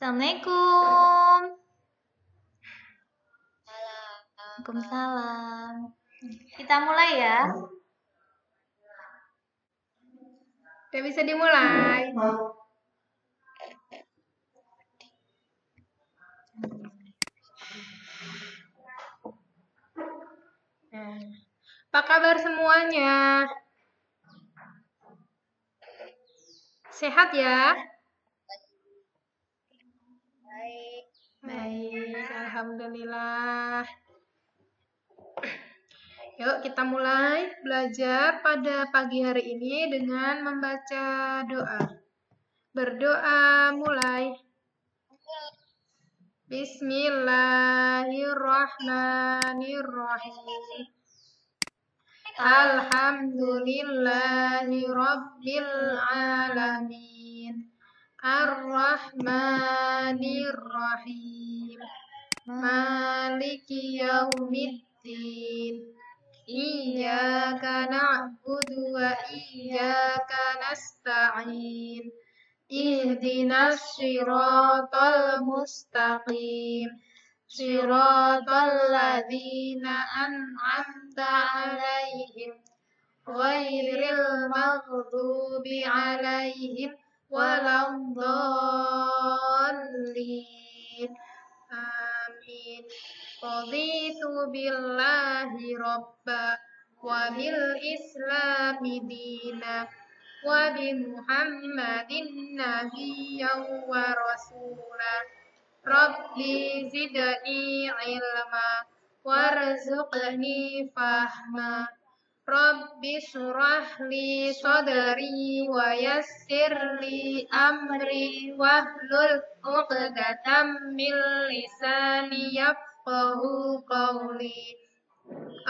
Assalamualaikum. Waalaikumsalam. Kita mulai ya. Udah bisa dimulai. Apa kabar semuanya? Sehat ya? Baik, alhamdulillah. Yuk kita mulai belajar pada pagi hari ini dengan membaca doa. Berdoa mulai. Bismillahirrahmanirrahim. Alhamdulillahi Rabbil Alamin. Ar-Rahmanir-Rahim. Maliki Yaumiddin. Iyyaka na'budu wa iyyaka nasta'in. Ihdinas siratal mustaqim. Siratal ladzina an'amta 'alaihim ghairil maghdubi 'alaihim waladdallin. Amin. Raditu billahi rabba wa bil islami dina wa bi Muhammadin nabiyyan wa rasula. Rabbi zidni ilma warzuqni fahma. Rabbi surah li sadri wa yassir li amri wahlul 'uqdatam min lisani yafqahu qawli.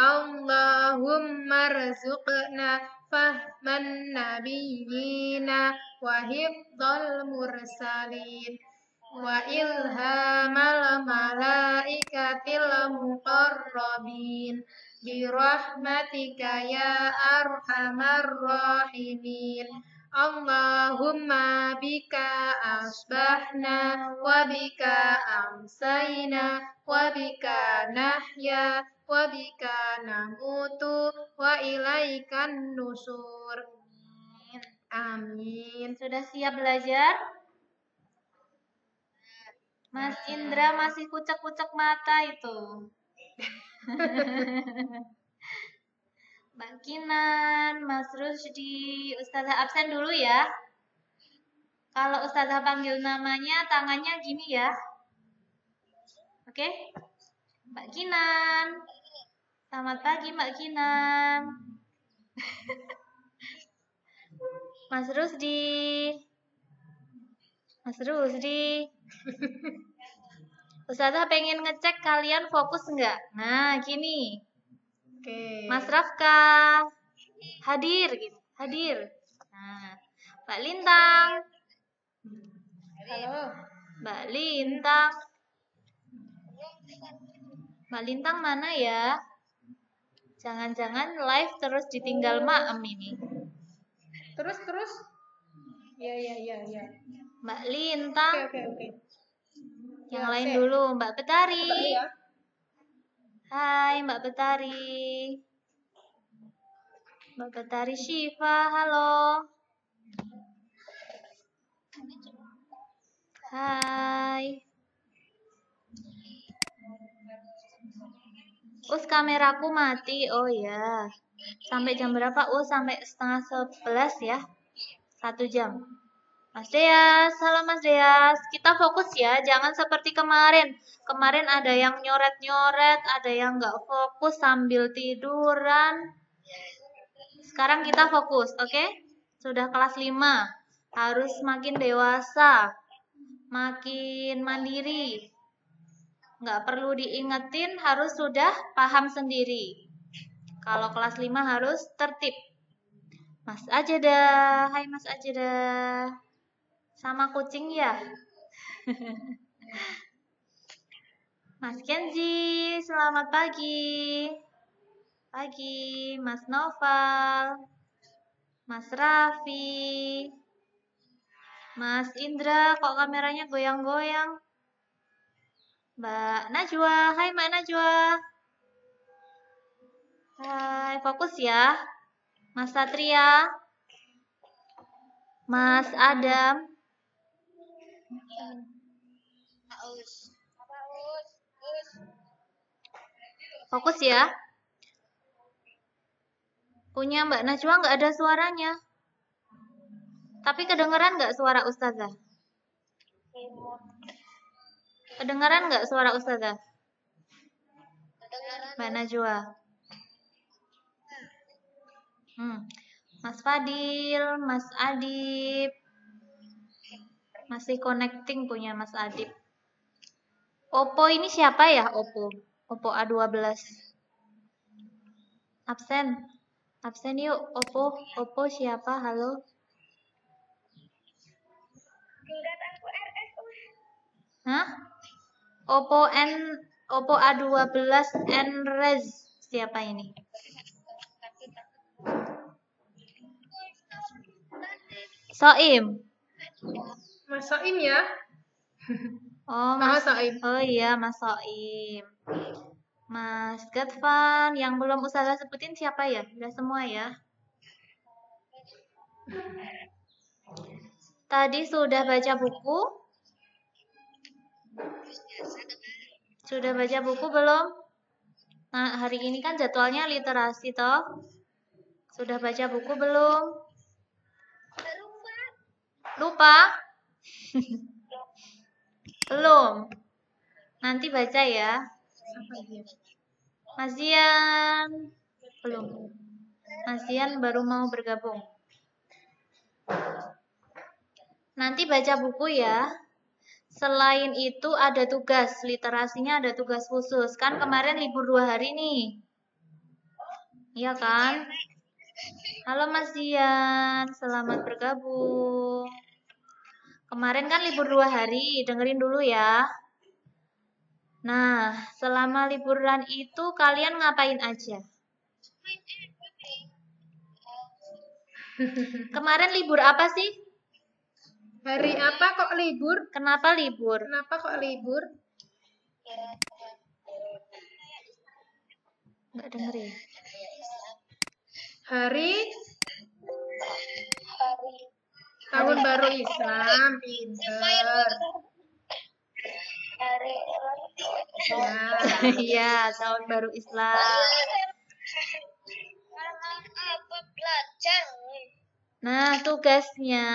Allahumma rzuqna fahman nabiyyina wa hifdzal mursalin wa ilhamal malaikatil muqarrabin bi rahmatika ya arhamar rahimin. Allahumma bika asbahna wa bika amsayna wa bika nahya wa bika namutu wa ilaikan nusur. Amin. Sudah siap belajar? Mas Indra masih kucek-kucek mata itu. Mbak Kinan, Mas Rusdi, Ustazah absen dulu ya. Kalau Ustazah panggil namanya, tangannya gini ya. Oke? Mbak Kinan. Selamat pagi Mbak Kinan. Mas Rusdi. Mas Rusdi. Ustazah pengen ngecek kalian fokus enggak? Nah, gini. Oke. Mas Rafka. Hadir gitu. Hadir. Nah, Mbak Lintang. Halo. Mbak Lintang. Mbak Lintang mana ya? Jangan-jangan live terus ditinggal maem ini. Terus. Ya. Mbak Lintang. Oke. Yang Ya, lain oke. dulu, Mbak Betari. Coba ya. Hai Mbak Betari. Mbak Betari Syifa, halo. Hai. Kameraku mati. Oh ya. Sampai jam berapa? Sampai 10:30 ya. 1 jam. Mas Deas, halo Mas Deas. Kita fokus ya, jangan seperti kemarin. Kemarin ada yang nyoret-nyoret, ada yang nggak fokus sambil tiduran. Sekarang kita fokus, oke? Sudah kelas 5. Harus makin dewasa, makin mandiri. Nggak perlu diingetin, harus sudah paham sendiri. Kalau kelas 5 harus tertib. Mas Ajeda, hai Mas Ajeda. Sama kucing ya? Mas Kenzi, selamat pagi. Pagi, Mas Noval. Mas Raffi. Mas Indra, kok kameranya goyang-goyang? Mbak Najwa, hai Mbak Najwa. Hai, fokus ya. Mas Satria, Mas Adam. Fokus ya. Punya Mbak Najwa nggak ada suaranya. Tapi kedengeran nggak suara Ustazah? Kedengeran nggak suara Ustazah? Mbak Najwa. Mas Fadil, Mas Adib. Masih connecting punya Mas Adib. Oppo ini siapa ya Oppo? Oppo A12. Absen. Absen yuk Oppo. Oppo siapa? Halo. Hah? Oppo A12 Nrez. Siapa ini? Soim. Mas Soim ya? Oh, Mas Soim. Oh iya, Mas Soim. Mas Gadvan, yang belum Ustazah sebutin siapa ya? Udah semua ya? Tadi sudah baca buku? Sudah baca buku belum? Nah, hari ini kan jadwalnya literasi toh. Sudah baca buku belum? Lupa? Belum. Nanti baca ya. Mas Zian. Belum. Mas Zian baru mau bergabung. Nanti baca buku ya. Selain itu ada tugas, literasinya ada tugas khusus. Kan kemarin libur 2 hari nih. Iya kan? Halo Mas Dian, selamat bergabung. Kemarin kan libur 2 hari, dengerin dulu ya. Nah, selama liburan itu kalian ngapain aja? Kemarin libur apa sih? Hari apa kok libur? Kenapa libur? Kenapa kok libur? Nggak dengerin. Hari Tahun Baru Islam, pinter. Ya. Iya, Tahun Baru Islam. Nah, tugasnya,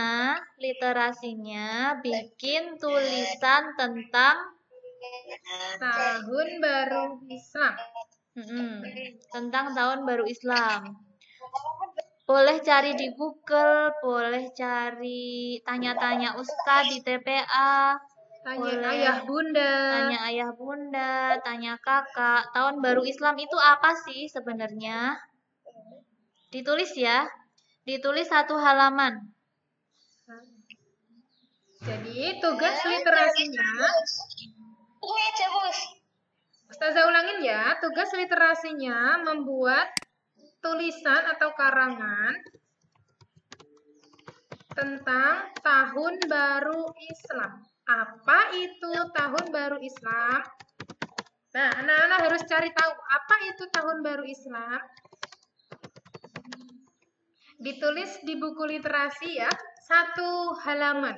literasinya, bikin tulisan tentang Tahun Baru Islam. Tentang Tahun Baru Islam. Boleh cari di Google, boleh cari tanya-tanya Ustadz di TPA. Tanya boleh ayah bunda. Tanya ayah bunda, tanya kakak. Tahun Baru Islam itu apa sih sebenarnya? Ditulis ya. Ditulis 1 halaman. Jadi tugas literasinya. Ustazah ulangin ya. Tugas literasinya membuat tulisan atau karangan tentang Tahun Baru Islam. Apa itu Tahun Baru Islam? Nah, anak-anak harus cari tahu apa itu Tahun Baru Islam. Ditulis di buku literasi ya, 1 halaman.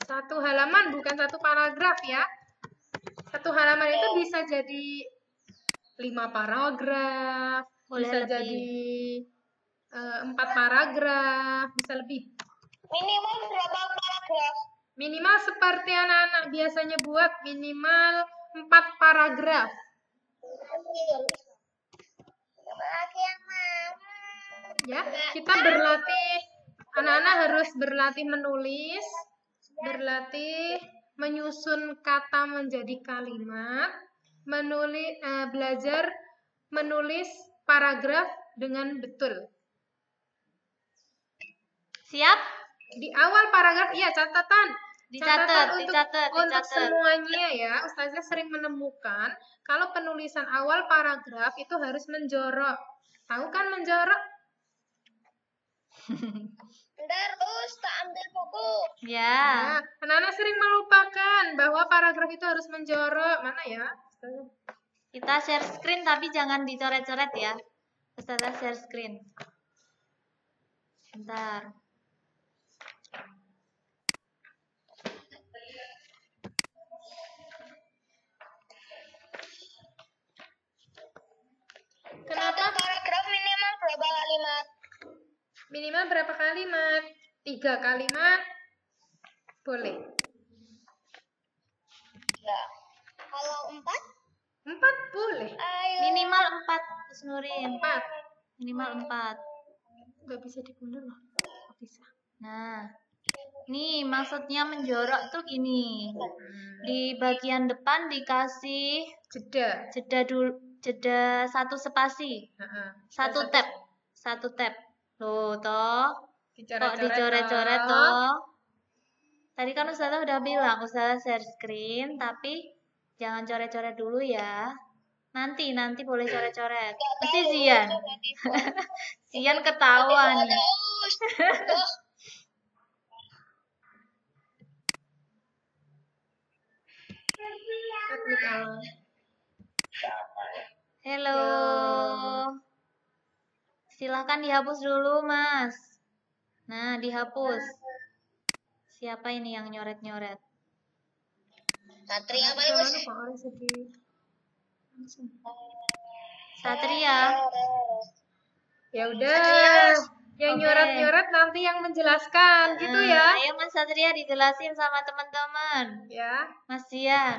Satu halaman, bukan 1 paragraf ya. 1 halaman itu bisa jadi 5 paragraf, bisa lebih. Jadi 4 paragraf, bisa lebih. Minimal berapa paragraf? Minimal seperti anak-anak biasanya buat, minimal 4 paragraf. Ya, kita berlatih, anak-anak harus berlatih menulis, berlatih menyusun kata menjadi kalimat, belajar menulis paragraf dengan betul. Siap? Di awal paragraf, iya catatan. Dicatat untuk semuanya ya, Ustazah sering menemukan kalau penulisan awal paragraf itu harus menjorok. Tahu kan menjorok? Bentar, Us, tak ambil buku. Ya. Ya, anak-anak sering melupakan bahwa paragraf itu harus menjorok. Mana ya? Kita share screen tapi jangan dicoret-coret ya. Ustazah share screen. Bentar. Satu paragraf minimal berapa kalimat? Minimal berapa kalimat? 3 kalimat. Boleh. Ya. Kalau 4? 4 boleh. Ayo. Minimal 4, Gus Nurin. 4. Minimal 4. Nggak bisa dibunuh loh. Nggak bisa. Nah, nih maksudnya menjorok tuh gini. Di bagian depan dikasih Jeda. jeda 1 spasi. Heeh. 1 tab. 1 tab. Loh, toh. Kok Dicoret-coret dicoret-coret toh. toh? Tadi kan Ustazah udah bilang, Ustazah share screen, tapi jangan coret-coret dulu ya. Nanti boleh coret-coret. Mesti Zian. Zian ketahuan. Ada Us. Tuh. Teknikal. Halo. Silahkan dihapus dulu, Mas. Nah, dihapus. Siapa ini yang nyoret-nyoret? Satria paling Us. Satria. Ya udah. Yang Oke. nyoret-nyoret nanti yang menjelaskan gitu ya. Ayo Mas Satria dijelasin sama teman-teman. Ya. Mas Zian.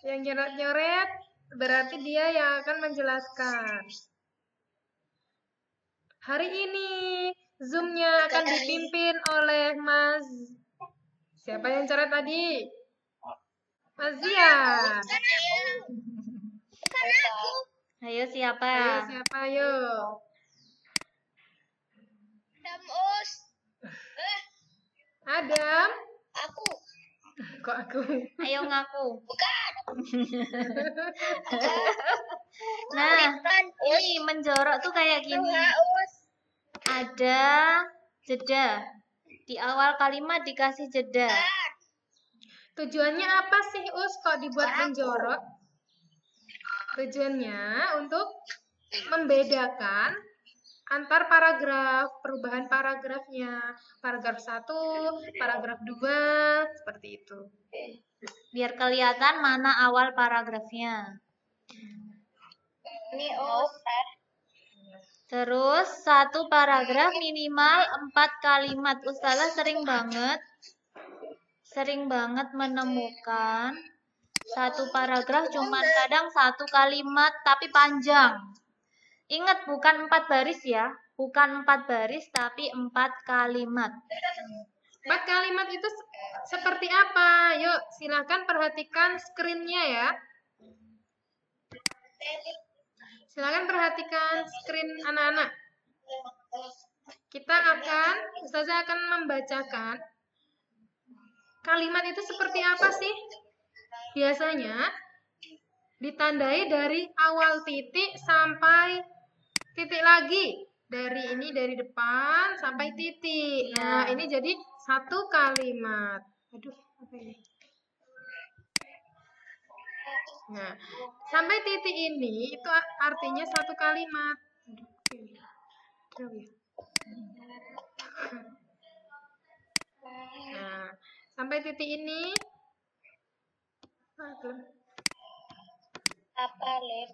Yang nyoret-nyoret berarti dia yang akan menjelaskan. Hari ini Zoom-nya akan dipimpin oleh Mas. Siapa yang coret tadi? Mas Zian. Bukan aku. Ayo siapa? Ayo siapa yuk? Adam Us. Adam. Aku. Kok aku? Ayo ngaku. Bukan. Nah, Bukan. ini menjorok tuh kayak gini. Us. Ada jeda. Di awal kalimat dikasih jeda. Tujuannya apa sih Us kok dibuat menjorok? Tujuannya untuk membedakan antar paragraf, perubahan paragrafnya. Paragraf 1, paragraf 2, seperti itu. Biar kelihatan mana awal paragrafnya. Ini Us. Terus satu paragraf minimal 4 kalimat. Ustazah sering banget menemukan satu paragraf cuman kadang 1 kalimat tapi panjang. Ingat bukan 4 baris ya. Bukan 4 baris tapi 4 kalimat. 4 kalimat itu seperti apa? Yuk, silakan perhatikan screen-nya ya. Silakan perhatikan screen anak-anak. Ustazah akan membacakan kalimat itu seperti apa sih? Biasanya ditandai dari awal titik sampai titik lagi. Dari depan sampai titik. Nah, ini jadi 1 kalimat. Aduh, apa ini? Nah, sampai titik ini itu artinya 1 kalimat. Nah, sampai titik ini Apa lep?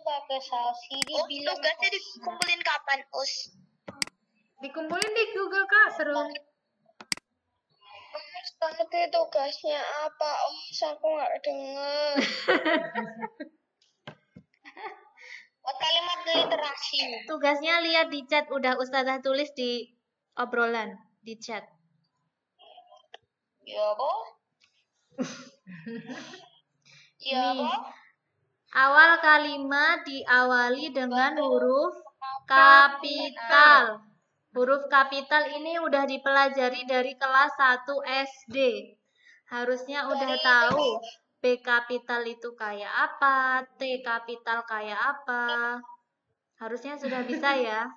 Pakai saus ini bilang tugasnya dikumpulin kapan Us? dikumpulin di Google Classroom. Tapi tugasnya apa Us? Aku nggak dengar. Kalimat literasi. Tugasnya lihat di chat, udah Ustazah tulis di obrolan, di chat. Ya, boh. Ya, Nih, boh. awal kalimat diawali dengan huruf kapital. Huruf kapital ini udah dipelajari dari kelas 1 SD. Harusnya udah tahu B kapital itu kayak apa, T kapital kayak apa. Harusnya sudah bisa ya.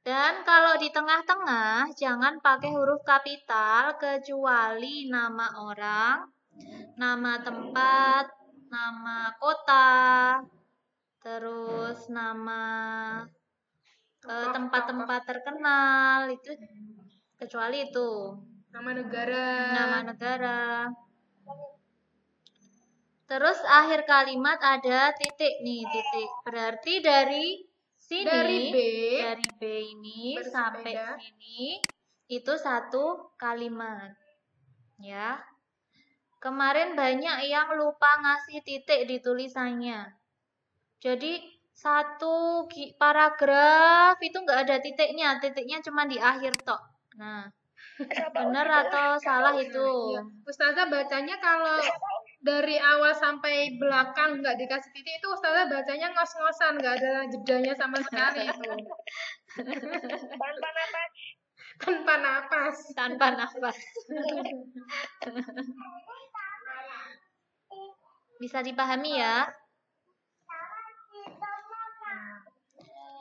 Dan kalau di tengah-tengah, jangan pakai huruf kapital kecuali nama orang, nama tempat, nama kota, terus nama tempat-tempat terkenal, itu kecuali itu. Nama negara. Nama negara. Terus akhir kalimat ada titik nih, titik. Berarti dari sini, Dari B ini bersepeda. sampai sini itu satu kalimat. Ya. Kemarin banyak yang lupa ngasih titik di tulisannya. Jadi satu paragraf itu nggak ada titiknya, titiknya cuma di akhir tok. Nah, benar atau salah itu? Iya. Ustazah bacanya kalau dari awal sampai belakang nggak dikasih titik itu Ustazah bacanya ngos-ngosan, nggak ada jedanya sama sekali itu. Tanpa napas. Tanpa napas. Tanpa nafas. Bisa dipahami ya?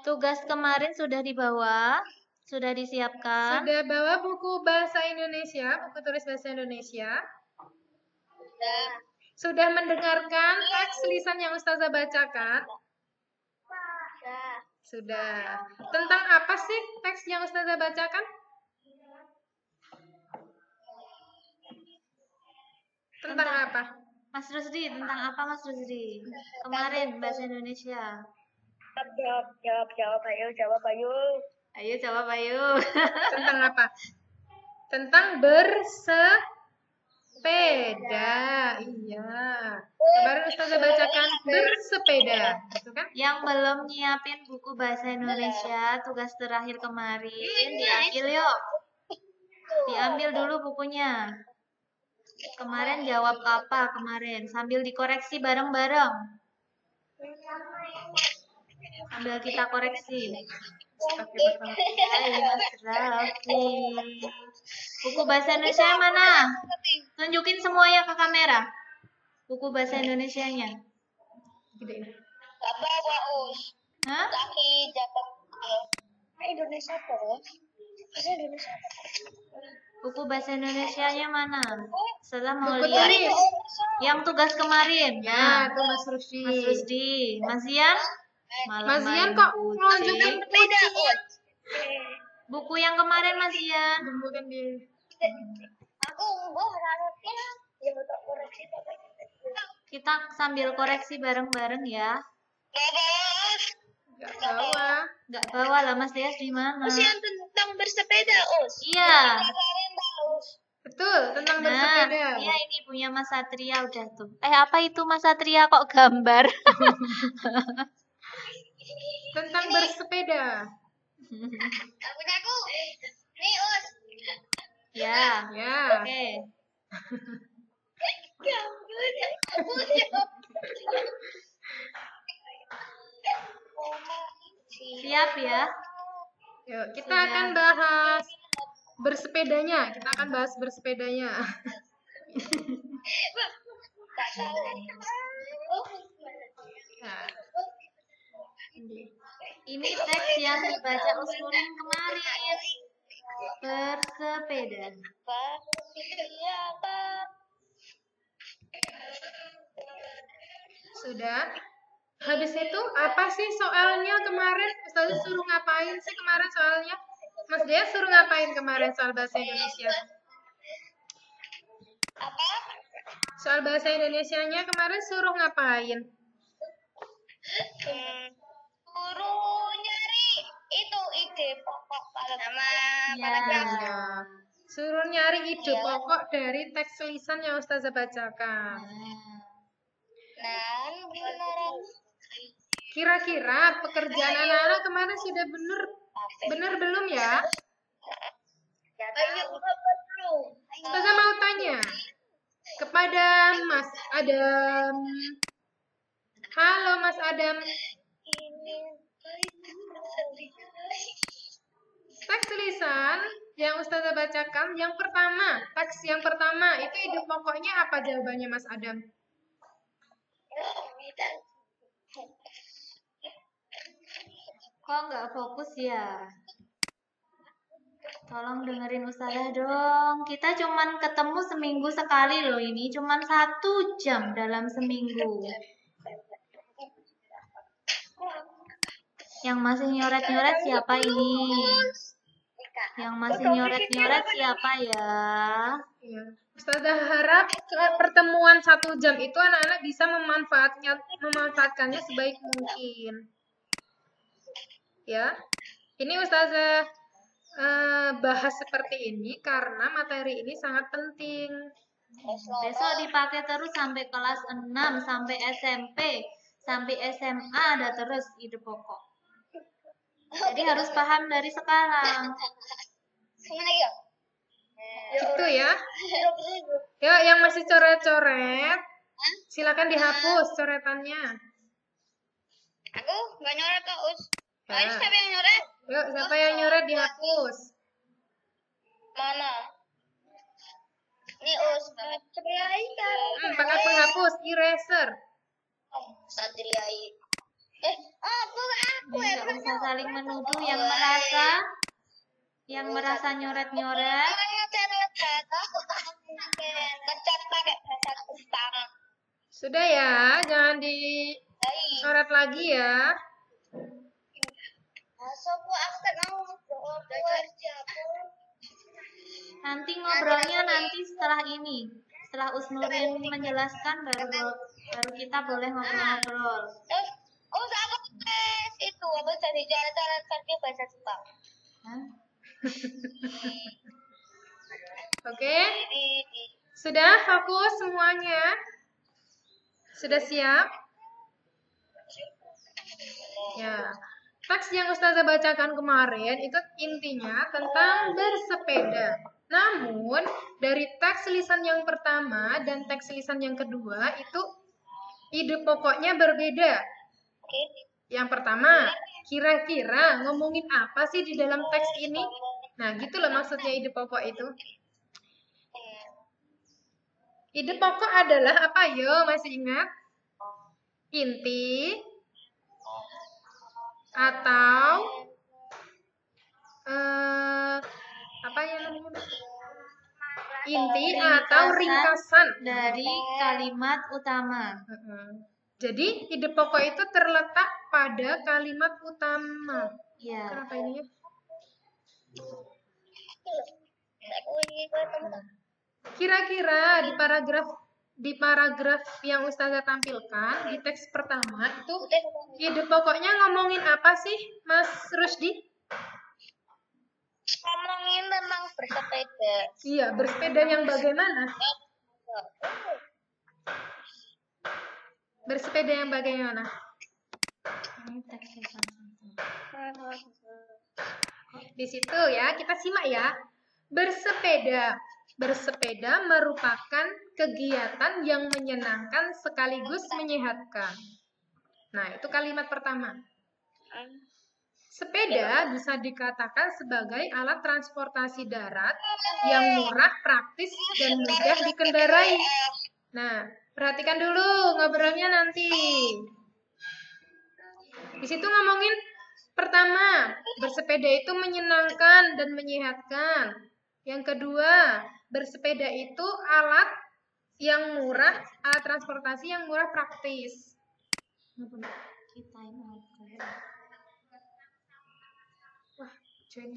Tugas kemarin sudah dibawa? Sudah disiapkan? Sudah bawa buku bahasa Indonesia, buku tulis bahasa Indonesia? Sudah mendengarkan teks lisan yang Ustazah bacakan? Sudah. Tentang apa sih teks yang Ustazah bacakan? Tentang apa? Mas Rusdi, tentang apa Mas Rusdi? Kemarin bahasa Indonesia. Jawab, ayo. Ayo jawab ayo. Tentang apa? Tentang bersepeda. Iya. Kemarin Ustazah bacakan bersepeda, gitu kan? Yang belum nyiapin buku bahasa Indonesia, tugas terakhir kemarin, diambil yuk. Diambil dulu bukunya. Kemarin jawab apa kemarin? Sambil dikoreksi bareng-bareng. Sambil kita koreksi. Hai Mas Raffi. Buku bahasa Indonesia yang mana? Tunjukin semuanya ke kamera. Buku bahasa Indonesianya. Gak bawa us. Hah? Kaki jatuh. Indonesia terus. Bahasa Indonesia. Buku bahasa Indonesianya mana? Setelah mau Buku lihat. tulis. Yang tugas kemarin. Ya, itu Mas Rusdi. Mas Rusdi. Mas Zian? Mas Zian kok nunjukin Beda us. buku yang kemarin Mas Zian. Bukan di Aku harapin ya betul koreksi Bapak. Kita sambil koreksi bareng-bareng ya. Gak bawa us. nggak bawa. Nggak bawa lah Mas Dias di mana? Us yang tentang bersepeda us. Iya. Kemarin us. Betul, tentang Nah, bersepeda. iya ini punya Mas Satria udah tuh. Apa itu Mas Satria kok gambar? Tentang bersepeda. Punya aku. Nih us. Ya. Ya. Oke. Siap ya? Yuk, kita Sudah. akan bahas bersepedanya. Kita akan bahas bersepedanya. Gak tahu. Nah, Ini teks yang dibaca Uslunin kemarin. Bersepeda. sudah. Habis itu apa sih soalnya kemarin? Ustazah suruh ngapain sih kemarin soalnya? Mas Dia suruh ngapain kemarin soal bahasa Indonesia? Apa? Soal bahasa Indonesianya kemarin suruh ngapain? Suruh nyari itu ide pokok sama Ya. paragraf. Ya. Suruh nyari ide pokok dari teks tulisan yang Ustazah bacakan. Dan beneran Kira-kira pekerjaan anak-anak kemarin sudah benar belum ya? ayo belum. Ustazah mau tanya kepada Mas Adam. Halo Mas Adam. Teks tulisan yang Ustazah bacakan yang pertama, teks yang pertama itu ide pokoknya apa jawabannya Mas Adam? Kok nggak fokus ya? Tolong dengerin Ustazah dong. Kita cuman ketemu seminggu sekali loh ini. Cuman 1 jam dalam seminggu. Yang masih nyoret-nyoret siapa ini? Yang masih nyoret-nyoret siapa ya? Ya. Ustazah harap pertemuan 1 jam itu anak-anak bisa memanfaatkannya sebaik mungkin. Ya, ini Ustazah bahas seperti ini karena materi ini sangat penting. Besok dipakai terus sampai kelas 6, sampai SMP, sampai SMA ada terus ide pokok. Jadi harus paham dari sekarang. Gitu ya. Ya, yang masih coret-coret, silakan dihapus coretannya. Aku nggak nyoret kok, Us. Ya. Ayo, siapa yang nyoret? Yuk, siapa yang nyoret dihapus. Mana? Ini Us. Pakai penghapus, eraser. Satriai. Aku Nggak usah saling menuduh yang merasa nyoret-nyoret. Kecat pakai bahasa Jepang. Sudah ya, jangan dicoret lagi ya. Nanti ngobrolnya nanti setelah ini. Setelah Usnurin menjelaskan baru kita boleh ngobrol-ngobrol. Oh, aku tes itu apa jadi cara pakai bahasa Jepang. Hah? Oke. Sudah fokus semuanya? Sudah siap? Ya. Teks yang Ustazah bacakan kemarin itu intinya tentang bersepeda. Namun, dari teks lisan yang pertama dan teks lisan yang kedua itu ide pokoknya berbeda. Yang pertama, kira-kira ngomongin apa sih di dalam teks ini? Nah, gitu loh maksudnya ide pokok itu. Ide pokok adalah apa yo? Masih ingat? Inti atau apa yang namanya? Inti atau ringkasan dari kalimat utama. Jadi ide pokok itu terletak pada kalimat utama. Ya. Kenapa ini ya? Kira-kira di paragraf yang Ustazah tampilkan di teks pertama itu ide pokoknya ngomongin apa sih, Mas Rusdi? Ngomongin tentang bersepeda. Iya, bersepeda yang bagaimana? Bersepeda yang bagaimana? Ini teks lisan. Di situ ya, kita simak ya. Bersepeda. Bersepeda merupakan kegiatan yang menyenangkan sekaligus menyehatkan. Nah, itu kalimat pertama. Sepeda bisa dikatakan sebagai alat transportasi darat yang murah, praktis, dan mudah dikendarai. Nah, perhatikan dulu ngobrolnya nanti. Di situ ngomongin pertama, bersepeda itu menyenangkan dan menyehatkan. Yang kedua, bersepeda itu alat yang murah, alat transportasi yang murah praktis. Kita ini Wah, join.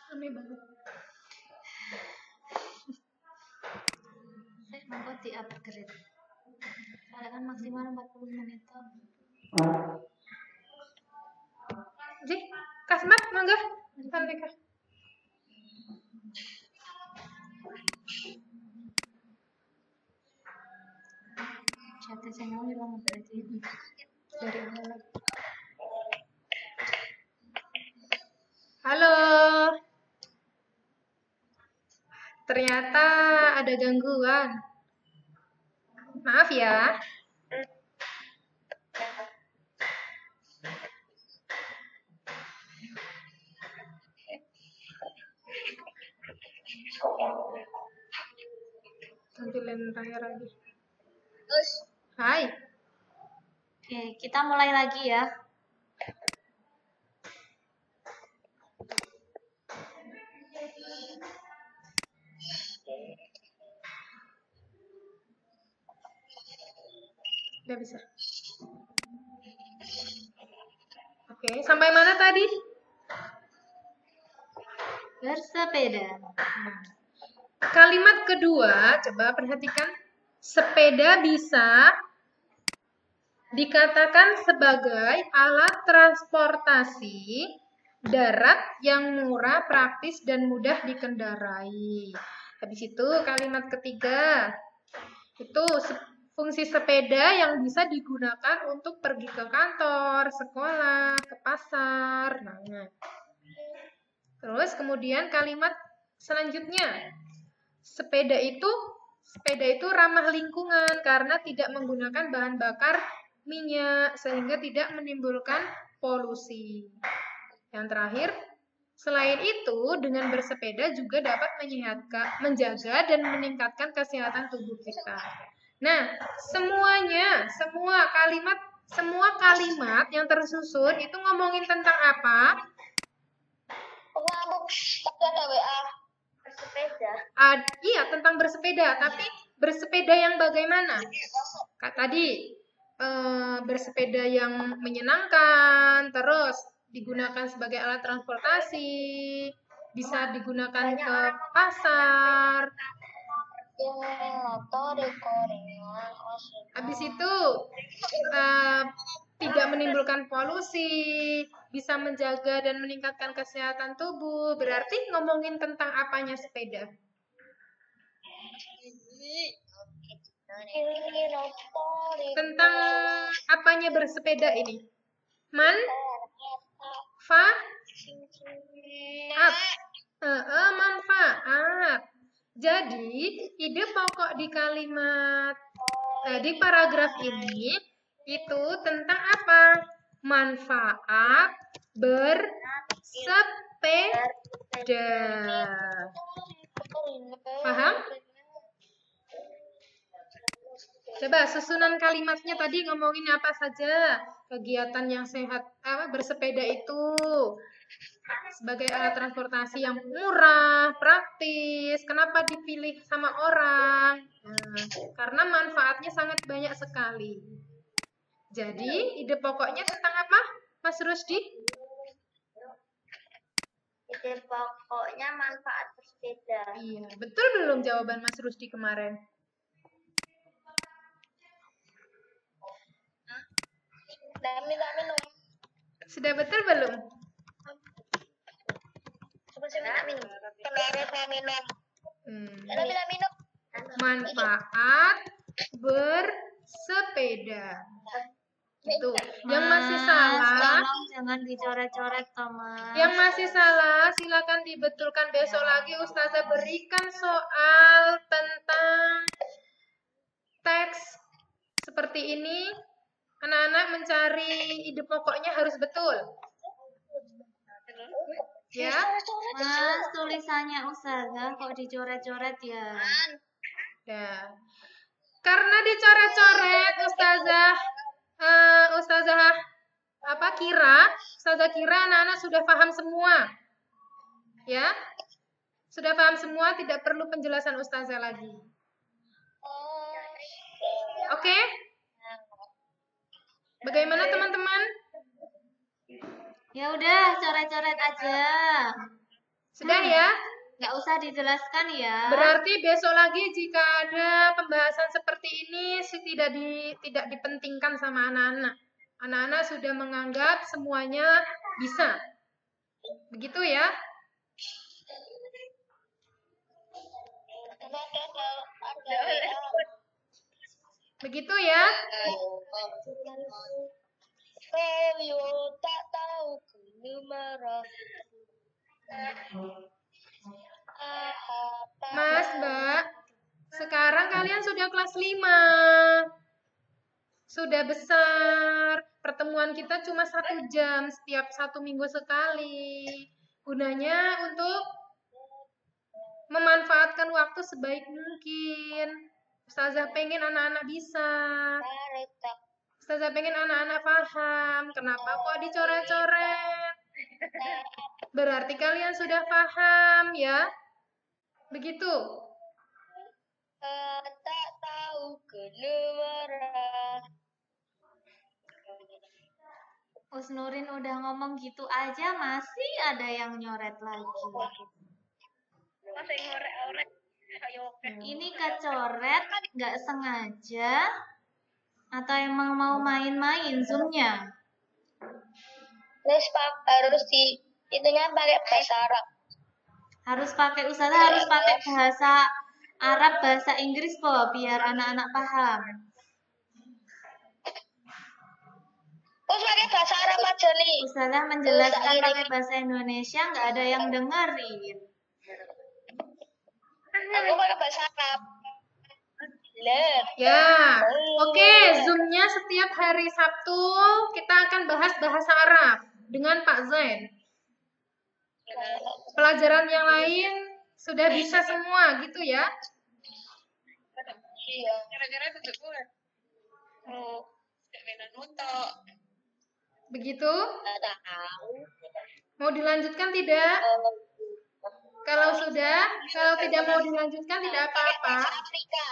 Aneh banget. Monggo di upgrade. Soalnya kan maksimal 40 menit toh. Ji, Kasmat, mangga. Alika. Chatnya saya mau hilang berarti dari awal. Halo. Ternyata ada gangguan. Maaf ya. Tampilin Raya lagi. Hai. Oke, kita mulai lagi ya. Udah bisa. Oke, sampai mana tadi? Bersepeda. Kalimat kedua, coba perhatikan. Sepeda bisa dikatakan sebagai alat transportasi darat yang murah, praktis, dan mudah dikendarai. Habis itu kalimat ketiga, itu fungsi sepeda yang bisa digunakan untuk pergi ke kantor, sekolah, ke pasar. Nah, terus kemudian kalimat selanjutnya, sepeda itu ramah lingkungan karena tidak menggunakan bahan bakar minyak sehingga tidak menimbulkan polusi. Yang terakhir, selain itu dengan bersepeda juga dapat menjaga dan meningkatkan kesehatan tubuh kita. Nah, semua kalimat yang tersusun itu ngomongin tentang apa? Ada WA. Bersepeda. Iya, tentang bersepeda, tapi bersepeda yang bagaimana? Tadi bersepeda yang menyenangkan, terus digunakan sebagai alat transportasi, bisa digunakan ke pasar. Habis itu tidak menimbulkan polusi, bisa menjaga dan meningkatkan kesehatan tubuh. Berarti ngomongin tentang apanya sepeda? Tentang apanya bersepeda ini? Manfaat. Jadi, ide pokok di paragraf ini itu tentang apa? Manfaat bersepeda. Paham? Coba susunan kalimatnya tadi ngomongin apa saja? Kegiatan yang sehat, bersepeda itu sebagai alat transportasi yang murah, praktis. Kenapa dipilih sama orang? Karena manfaatnya sangat banyak sekali. Jadi, ide pokoknya tentang apa, Mas Rusdi? Ide pokoknya manfaat bersepeda. Iya, betul belum jawaban Mas Rusdi kemarin? Sudah betul belum? Manfaat bersepeda. Itu. Yang masih salah, tolong jangan dicoret-coret, Thomas. Yang masih salah, silakan dibetulkan besok lagi. Ustazah berikan soal tentang teks seperti ini. Anak-anak mencari ide pokoknya harus betul. Ya, Mas, tulisannya Ustazah kok dicoret-coret ya? Ya. Karena dicoret-coret, Ustazah kira anak-anak sudah paham semua. Ya. Sudah paham semua, tidak perlu penjelasan Ustazah lagi. Oke? Bagaimana teman-teman? Ya udah, coret-coret aja. Sudah ya? Nggak usah dijelaskan ya. Berarti besok lagi jika ada pembahasan seperti ini tidak dipentingkan sama anak-anak. Anak-anak sudah menganggap semuanya bisa. Begitu ya? Begitu ya? tak tahu Mas, Mbak, sekarang kalian sudah kelas 5. Sudah besar. Pertemuan kita cuma 1 jam setiap 1 minggu sekali. Gunanya untuk memanfaatkan waktu sebaik mungkin. Ustazah pengen anak-anak bisa. Ustazah pengen anak-anak paham. Kenapa kok dicoret-coret? Berarti kalian sudah paham ya? Begitu. Tak tahu keluar. Usnurin udah ngomong gitu aja masih ada yang nyoret lagi. Masih ngorek-ngorek. Ini kecoret nggak sengaja atau emang mau main-main zoomnya? Terus harus itunya pakai bahasa Arab. Harus pakai harus pakai bahasa Arab, bahasa Inggris kok biar anak-anak paham. Terus pakai bahasa Arab aja nih. Ustazah menjelaskan pakai bahasa Indonesia nggak ada yang dengerin. Aku pakai bahasa Arab. Ya, oke. Zoom-nya setiap hari Sabtu kita akan bahas bahasa Arab dengan Pak Zain. Pelajaran yang lain sudah bisa semua gitu ya? Iya. Begitu? Nggak tahu. Mau dilanjutkan tidak? Kalau tidak mau dilanjutkan tidak apa-apa. Afrika.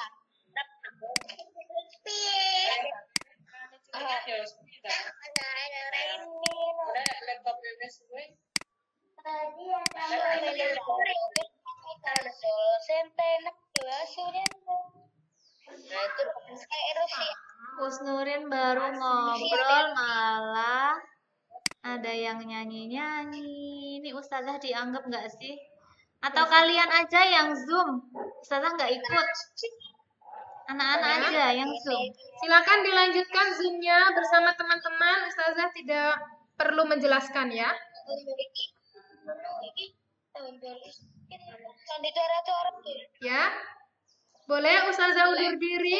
Usnurin baru ngobrol malah ada yang nyanyi-nyanyi. Ini Ustazah dianggap nggak sih? Atau kalian aja yang Zoom? Ustazah nggak ikut. Anak-anak aja yang Zoom. Silakan dilanjutkan Zoom-nya bersama teman-teman. Ustazah tidak perlu menjelaskan ya. Ya. Boleh Ustazah undur diri?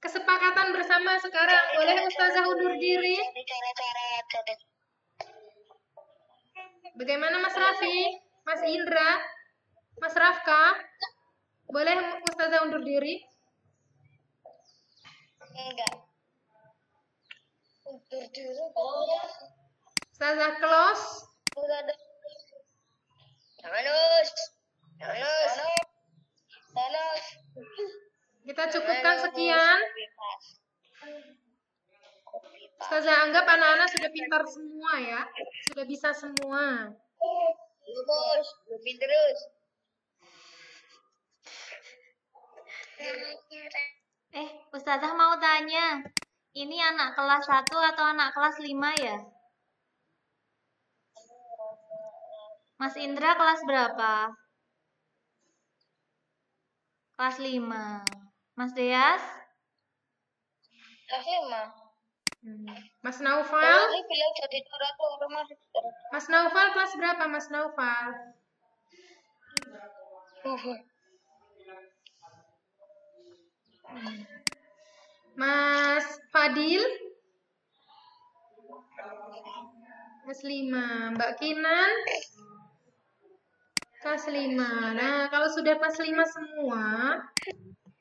Kesepakatan bersama sekarang. Boleh Ustazah undur diri? Bagaimana Mas Raffi? Mas Indra? Mas Rafka? Boleh Ustazah undur diri? Enggak. Undur diri. Ustazah close? Janus. Kita cukupkan sekian. Ustazah anggap anak-anak sudah pintar semua ya. Sudah bisa semua. Terus, lebih terus. Ustazah mau tanya. Ini anak kelas 1 atau anak kelas 5 ya? Mas Indra kelas berapa? Kelas 5. Mas Deas? Kelas 5. Mas Naufal? Ini bilang jadi Mas Naufal kelas berapa Mas Naufal? Mas Fadil? Kelas 5. Mbak Kinan? Kelas 5. Nah, kalau sudah kelas 5 semua,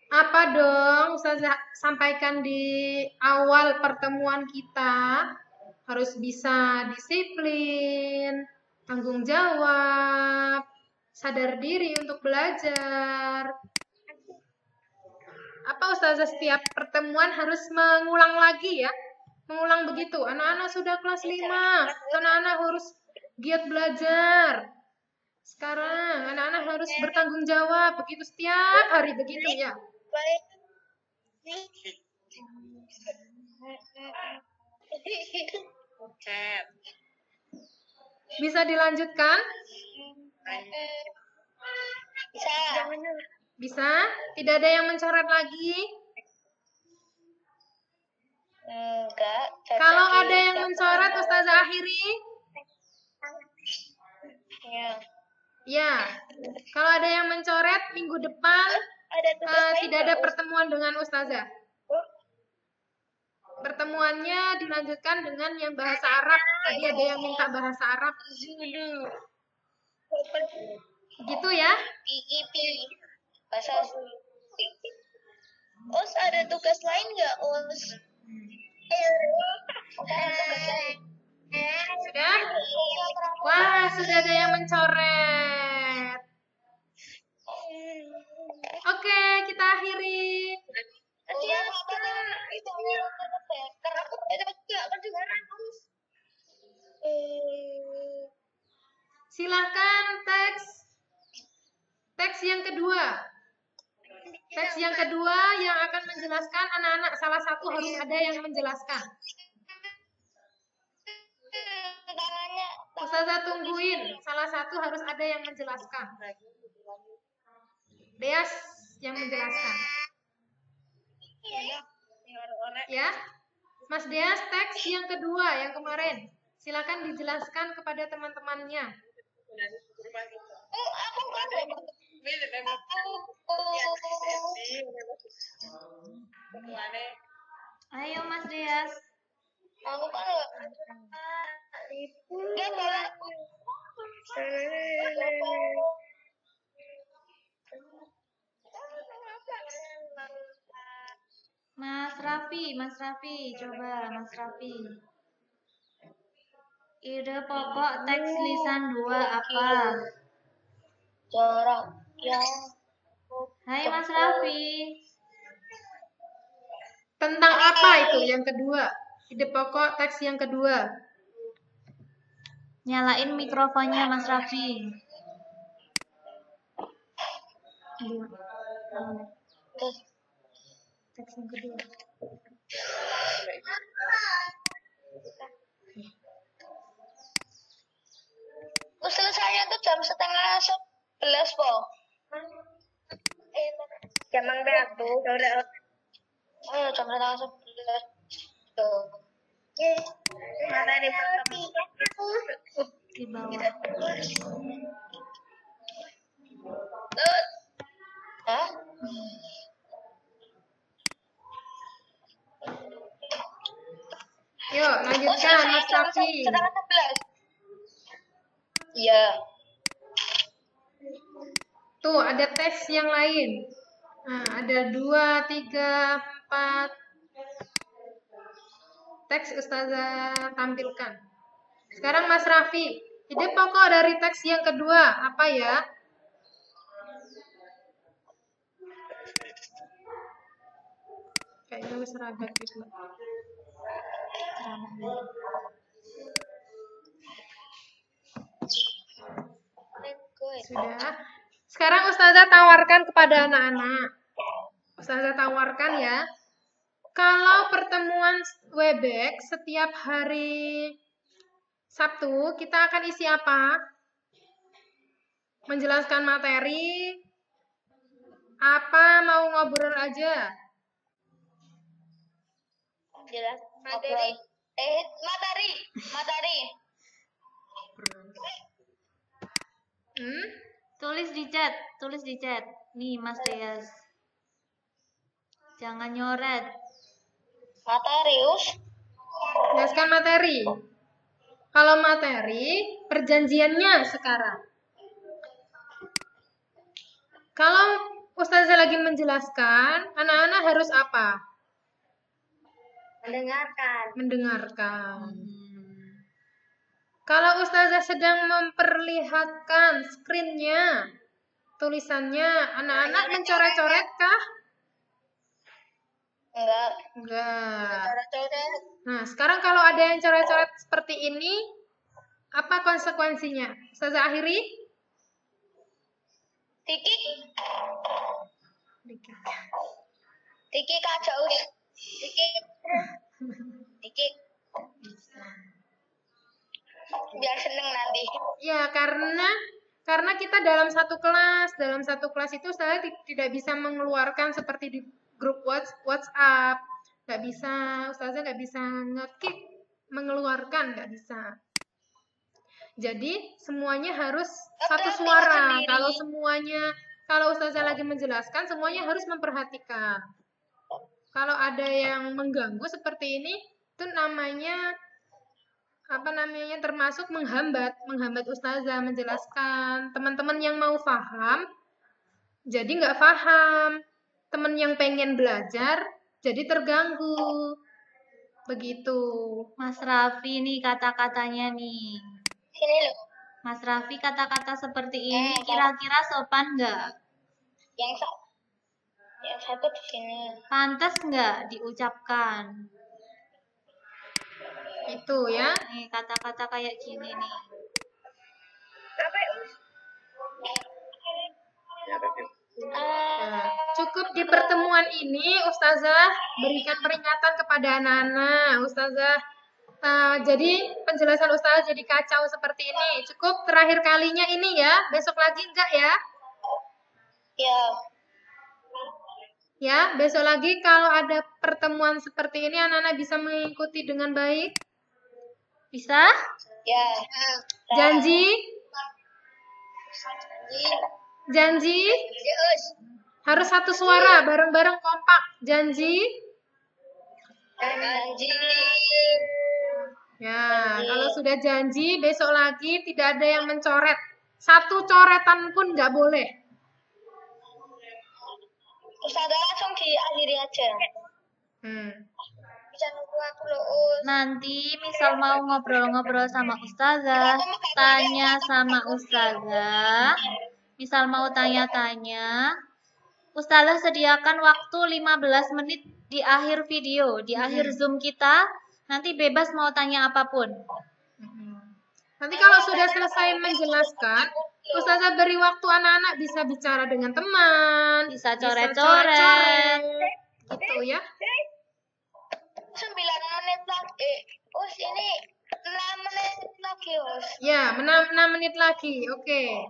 apa dong Ustazah sampaikan di awal pertemuan kita? Harus bisa disiplin, tanggung jawab, sadar diri untuk belajar. Apa Ustazah setiap pertemuan harus mengulang lagi ya? Mengulang begitu. Anak-anak sudah kelas 5. Anak-anak harus giat belajar. Sekarang anak-anak harus bertanggung jawab. Begitu setiap hari begitu ya. Bisa dilanjutkan? Bisa. Bisa? Tidak ada yang mencoret lagi? Enggak. Kalau ada yang mencoret, Ustazah akhiri. Ya. Ya, kalau ada yang mencoret minggu depan Ada tugas lain tidak ada nggak, Us? pertemuan dengan Ustazah. Pertemuannya dilanjutkan dengan yang bahasa Arab. Tadi ada yang minta bahasa Arab. Gitu ya. PIP. Bahasa Us ada tugas lain nggak, Us? Sudah? Wah, sudah ada yang mencoret. Oke, kita akhiri. Iya, itu karena aku nggak kedengaran, Us. Silahkan teks yang kedua. Teks yang kedua yang akan menjelaskan anak-anak salah satu harus ada yang menjelaskan. Ustazah tungguin, salah satu harus ada yang menjelaskan. Deas yang menjelaskan. Ya, Mas Deas teks yang kedua yang kemarin. Silakan dijelaskan kepada teman-temannya. Aku kan Ayo Mas Deas. aku kan nggak boleh. Mas Raffi, coba Mas Raffi. Ide pokok teks lisan 2 apa? Jarak yang Hai Mas Raffi. Tentang apa itu yang kedua? Ide pokok teks yang kedua. Nyalain mikrofonnya Mas Raffi. Teks yang kedua. selesainya tuh jam 10:30 po. Jam berapa? Oh, jam 10:30 tuh. Mana di Di bawah. Hah? Yuk, lanjutkan Mas Raffi. 10:30. Iya. Tuh, ada teks yang lain. Nah, ada 2, 3, 4. Teks Ustazah tampilkan. Sekarang Mas Raffi, ide pokok dari teks yang kedua apa ya? Kayaknya wis ragat gitu. Sudah. Sekarang Ustazah tawarkan kepada anak-anak. Ustazah tawarkan ya. Kalau pertemuan Webex setiap hari Sabtu, kita akan isi apa? Menjelaskan materi? Apa mau ngobrol aja? Jelas. Materi. Materi. Tulis di chat. Nih Mas Deas. Jangan nyoret. Materi, Us. Jelaskan materi. Kalau materi, perjanjiannya sekarang. Kalau Ustazah lagi menjelaskan, anak-anak harus apa? Mendengarkan. Kalau Ustazah sedang memperlihatkan screen-nya, tulisannya, anak-anak mencoret-coret kah? Enggak. Nah, sekarang kalau ada yang coret-coret seperti ini, apa konsekuensinya? Ustazah akhiri? Tiki kacau. Tiki. Biar seneng nanti. Ya, karena kita dalam satu kelas itu Ustazah tidak bisa mengeluarkan seperti di grup WhatsApp, Ustazah nggak bisa nge-kick, mengeluarkan, nggak bisa. Jadi semuanya harus satu suara. Kalau ustazah lagi menjelaskan, semuanya harus memperhatikan. Kalau ada yang mengganggu seperti ini, itu namanya termasuk menghambat ustazah menjelaskan. Teman-teman yang mau paham, jadi nggak paham. Teman yang pengen belajar, jadi terganggu. Begitu. Mas Raffi nih kata-katanya nih. Sini loh. Mas Raffi kata-kata seperti ini kira-kira sopan nggak? Yang satu di sini. Pantas nggak diucapkan? Itu ya. Nih kata-kata kayak gini nih. Nah, cukup di pertemuan ini ustazah berikan peringatan kepada anak-anak. Ustazah jadi penjelasan ustazah jadi kacau seperti ini. Cukup terakhir kalinya ini ya. Besok lagi enggak ya? Ya. Ya, besok lagi kalau ada pertemuan seperti ini anak-anak bisa mengikuti dengan baik. Bisa? Ya. Janji? Janji? Harus satu suara, bareng-bareng kompak. Janji? Janji. Ya, kalau sudah janji, besok lagi tidak ada yang mencoret. Satu coretan pun nggak boleh. Ustazah langsung diakhiri aja. Bisa nunggu aku loh. Nanti misal mau ngobrol-ngobrol sama ustazah, tanya sama ustazah, misal mau tanya-tanya, ustazah sediakan waktu 15 menit di akhir video, di akhir Zoom kita, nanti bebas mau tanya apapun. Nanti kalau sudah selesai menjelaskan, ustazah beri waktu anak-anak bisa bicara dengan teman, Bisa coret-coret. gitu ya. 9 menit lagi. Ini 6 menit lagi, Us. Ya, 6 menit lagi. Oke.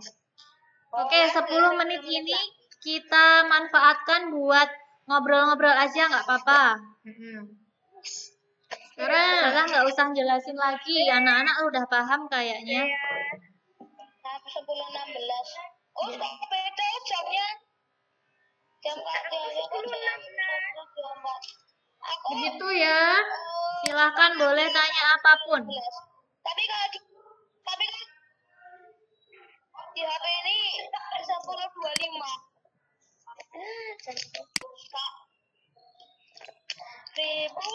Oke, 10 menit ini kita manfaatkan buat ngobrol-ngobrol aja, nggak apa-apa. Sekarang Ustazah nggak usah jelasin lagi, anak-anak udah paham kayaknya. 10.16. Oh, beda jamnya. Jam 4. begitu ya. Silahkan boleh tanya apapun. Tapi kalau di HP ini 10.25. Ribu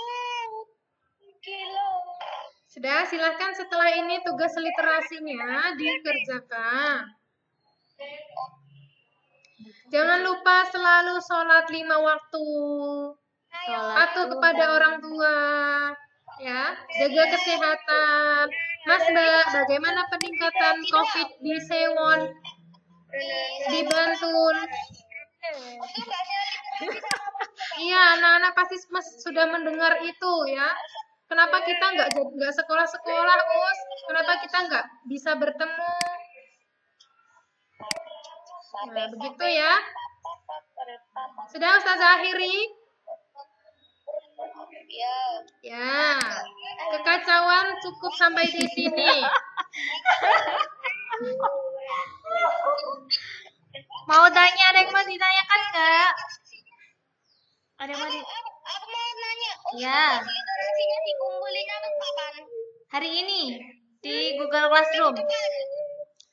kilo. Sudah, silahkan setelah ini tugas literasinya dikerjakan. Jangan lupa selalu sholat 5 waktu. Patuh kepada orang tua. Ya, jaga kesehatan. Mas Mbak, bagaimana peningkatan COVID di Sewon, di Bantul? Iya, anak-anak pasti sudah mendengar itu ya. Kenapa kita nggak sekolah-sekolah, Us? Kenapa kita nggak bisa bertemu? Nah, begitu ya. Sudah Ustazah akhiri? Ya. Kekacauan cukup sampai di sini. Mau tanya, ada yang mau ditanyakan nggak? Ada yang mau Aku mau nanya. Ya. Literasinya dikumpulinnya kapan? Hari ini di Google Classroom.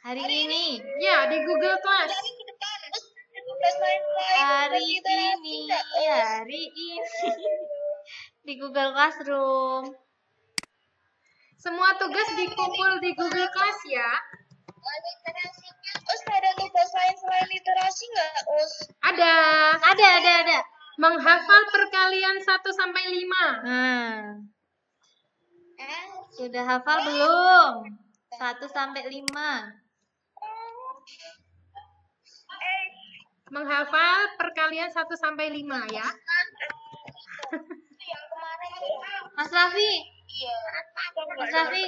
Hari ini. Ya, di Google Class. Hari ini. Di Google Classroom. Semua tugas dikumpul di Google Class ya. Us, ada tugas lain selain literasi nggak, Us? Ada. Ada. Menghafal perkalian 1 sampai 5. Sudah hafal belum? 1 sampai 5. Menghafal perkalian 1 sampai 5 ya. Yang kemarin. Mas Raffi. Iya. Mas Raffi.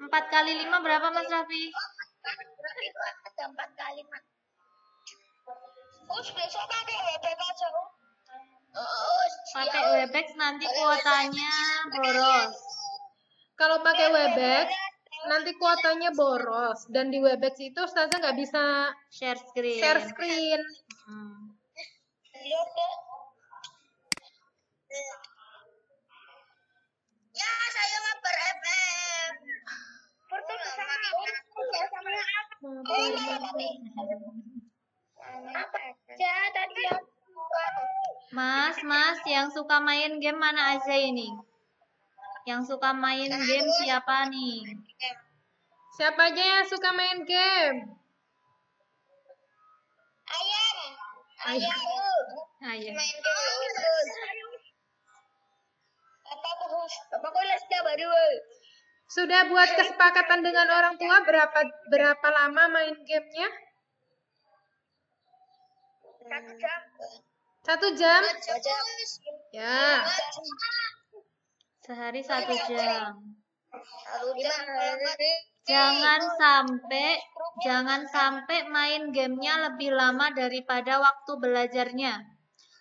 4 kali 5 berapa Mas Raffi? Itu ada 4 kali, Mas. Us, besok pakai WebEx aja. Pakai WebEx nanti kuotanya boros. kalau pakai Webex nanti kuotanya boros dan di Webex itu Ustazah nggak bisa Share screen. share screen. Hmm. Ya, saya mabar FM. Pertukaran apa aja tadi? Mas, yang suka main game mana aja ini? Yang suka main game siapa nih? Siapa aja yang suka main game? Ayam. Ayam. Ayo. Main game Apa kulis baru? Sudah buat kesepakatan dengan orang tua berapa lama main gamenya? 1 jam. 1 jam? Ya. Sehari 1 jam. Hari. Jangan sampai main gamenya lebih lama daripada waktu belajarnya.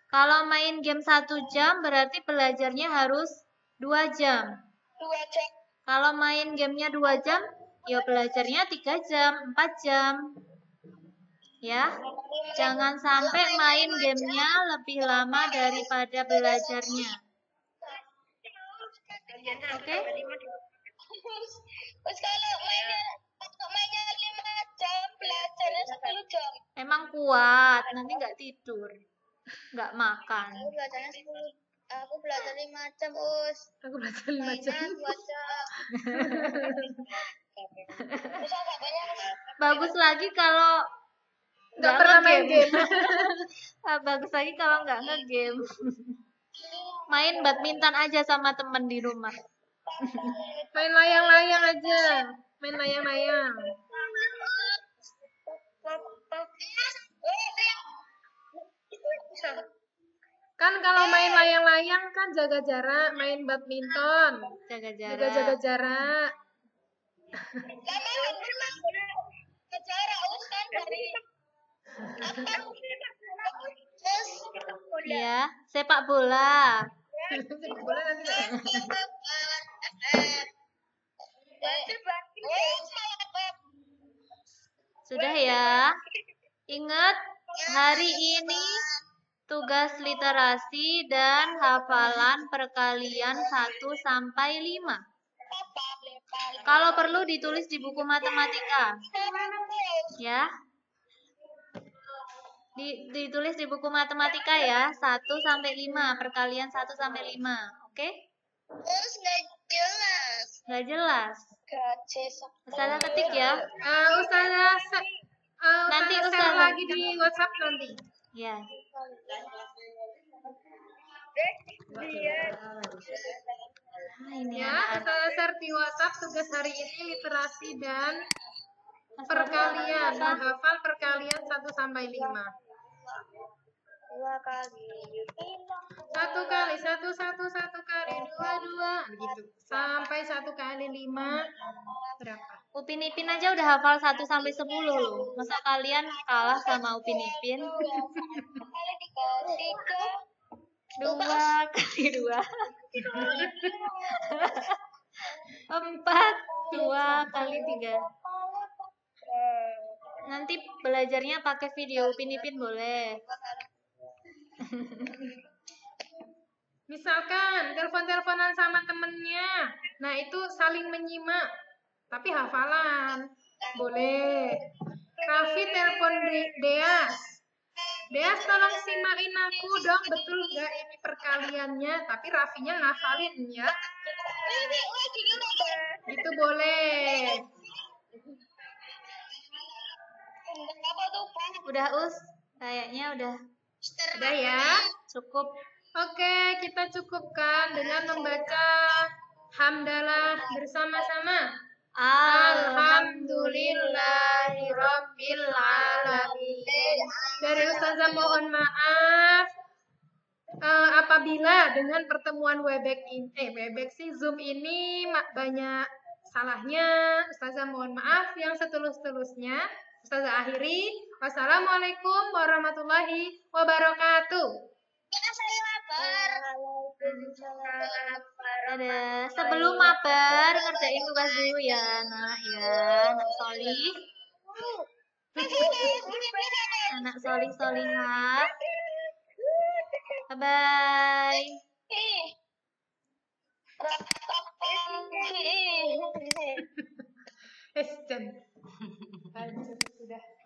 Kalau main game 1 jam berarti belajarnya harus 2 jam. 2 jam. Kalau main gamenya 2 jam, ya belajarnya 3 jam, 4 jam. Ya, jangan sampai main gamenya lebih lama daripada belajarnya. Oke? Terus kalau mainnya 5 jam, belajarnya 10 jam. Emang kuat, nanti nggak tidur, nggak makan. Aku belajar 5 jam, Us. Aku belajar 5 jam. Mainnya 2 jam. Terus agak banyak. Bagus lagi kalau Nggak pernah main game. Bagus lagi kalau nggak nge-game. Main badminton aja sama temen di rumah. Main layang-layang aja. Main layang-layang. Kan kalau main layang-layang kan jaga jarak, main badminton. Jaga Juga jaga jarak. Jarak Us kan dari Iya, sepak bola. Bola nanti nggak? Sudah ya. Ingat, hari ini tugas literasi dan hafalan perkalian 1 sampai 5. Kalau perlu ditulis di buku matematika. Ya. Ditulis di buku matematika ya, 1 sampai 5, perkalian 1 sampai 5. Oke? Terus nggak jelas. Nggak jelas. Gaji Ustazah ketik ya. Ustazah Nanti share Ustazah lagi di WhatsApp nanti. Ya. Ini Ya, Ustazah share di WhatsApp tugas hari ini literasi dan perkalian, menghafal perkalian 1 sampai 5. 2 kali. 1 kali 1 1 1 kali 2 2 gitu. Sampai 1 kali 5 berapa? Upin Ipin aja udah hafal 1 sampai 10 loh. Masa kalian kalah sama Upin Ipin? 2 kali 3. 2 kali 2. 4. 2 kali 3. Nanti belajarnya pakai video Upin Ipin boleh. Misalkan telepon-teleponan sama temennya. Nah, itu saling menyimak. Tapi hafalan. Boleh. Raffi telepon Deas. Deas tolong simain aku dong. Betul nggak ini perkaliannya? Tapi Raffinya ngafalin ya. Itu boleh. Udah Us? Kayaknya udah Udah ya. cukup. Oke, kita cukupkan dengan membaca hamdalah bersama-sama. Alhamdulillahirabbil alamin. Dari Ustazah mohon maaf apabila dengan pertemuan Webex Zoom ini banyak salahnya. Ustazah mohon maaf yang setulus-tulusnya. Ustazah akhiri. Wassalamualaikum warahmatullahi wabarakatuh. Ya, saya lapar. Dadah. Sebelum mabar ngerjain tugas dulu ya, Nak ya. Anak solih. Anak solih solihah. Bye bye. Jan. Lanjut sudah.